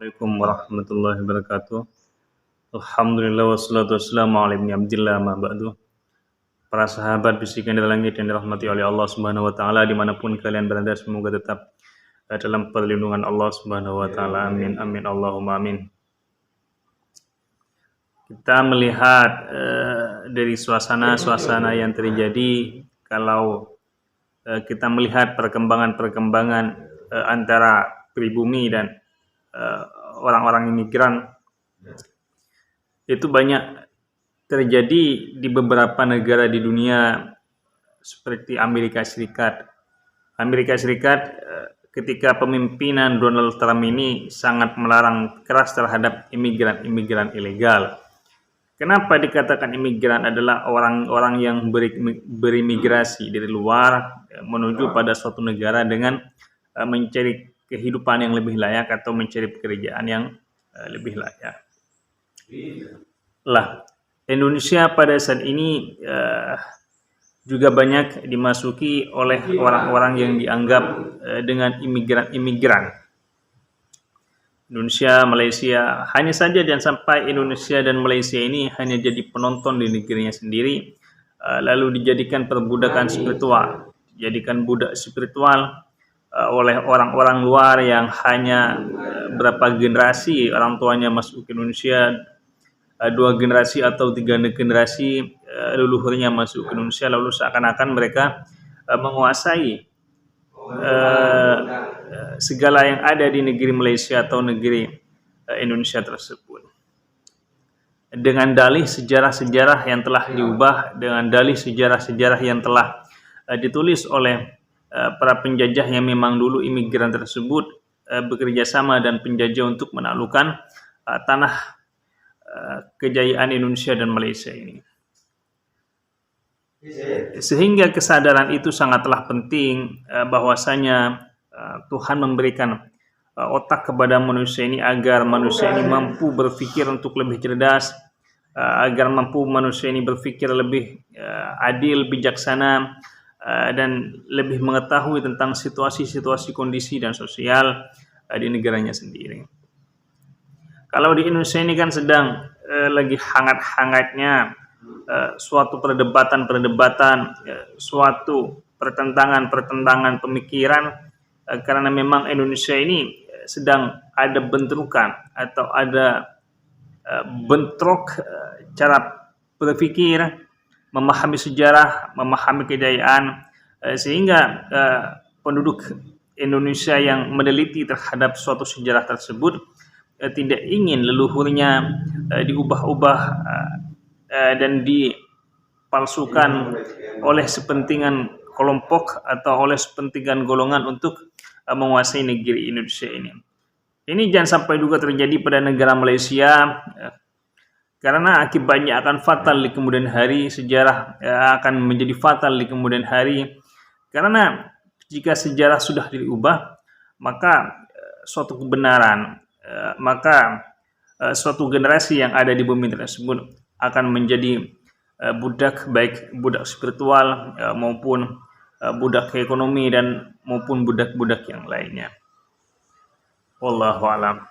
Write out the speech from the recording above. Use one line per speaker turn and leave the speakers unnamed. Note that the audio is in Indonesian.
Assalamualaikum warahmatullahi wabarakatuh. Alhamdulillah wassalatu wassalamu ala ibni Abdillah ma ba'du. Para sahabat bisikan di langit yang dirahmati oleh Allah Subhanahu wa taala dimanapun kalian berada, semoga tetap dalam perlindungan Allah Subhanahu wa taala. Amin amin Allahumma amin. Kita melihat dari suasana yang terjadi kalau kita melihat perkembangan antara pribumi dan orang-orang imigran itu banyak terjadi di beberapa negara di dunia seperti Amerika Serikat. Amerika Serikat ketika pemimpinan Donald Trump ini sangat melarang keras terhadap imigran ilegal. Kenapa dikatakan imigran adalah orang-orang yang berimigrasi dari luar menuju pada suatu negara dengan mencari kehidupan yang lebih layak atau mencari pekerjaan yang lebih layak. Lah, Indonesia pada saat ini juga banyak dimasuki oleh orang-orang yang dianggap dengan imigran. Indonesia, Malaysia, hanya saja jangan sampai Indonesia dan Malaysia ini hanya jadi penonton di negerinya sendiri, lalu dijadikan perbudakan spiritual, dijadikan budak spiritual oleh orang-orang luar yang hanya berapa generasi orang tuanya masuk ke Indonesia, 2 generasi atau 3 generasi leluhurnya masuk ke Indonesia, lalu seakan-akan mereka menguasai segala yang ada di negeri Malaysia atau negeri Indonesia tersebut. Dengan dalih sejarah-sejarah yang telah diubah, dengan dalih sejarah-sejarah yang telah ditulis oleh para penjajah yang memang dulu imigran tersebut bekerja sama dan penjajah untuk menaklukkan tanah kejayaan Indonesia dan Malaysia ini. Sehingga kesadaran itu sangatlah penting bahwasanya Tuhan memberikan otak kepada manusia ini agar manusia ini mampu berpikir untuk lebih cerdas, agar mampu manusia ini berpikir lebih adil, bijaksana, dan lebih mengetahui tentang situasi-situasi kondisi dan sosial di negaranya sendiri. Kalau di Indonesia ini kan sedang lagi hangat-hangatnya suatu perdebatan, suatu pertentangan pemikiran, karena memang Indonesia ini sedang ada bentrokan atau ada bentrok cara berpikir, memahami sejarah, memahami kejayaan, sehingga penduduk Indonesia yang meneliti terhadap suatu sejarah tersebut tidak ingin leluhurnya diubah-ubah dan dipalsukan oleh sepentingan kelompok atau oleh sepentingan golongan untuk menguasai negeri Indonesia ini. Ini jangan sampai juga terjadi pada negara Malaysia, karena akibatnya akan fatal di kemudian hari, sejarah akan menjadi fatal di kemudian hari. Karena jika sejarah sudah diubah, maka suatu kebenaran, maka suatu generasi yang ada di bumi tersebut akan menjadi budak, baik budak spiritual maupun budak ekonomi dan maupun budak-budak yang lainnya. Wallahu a'lam.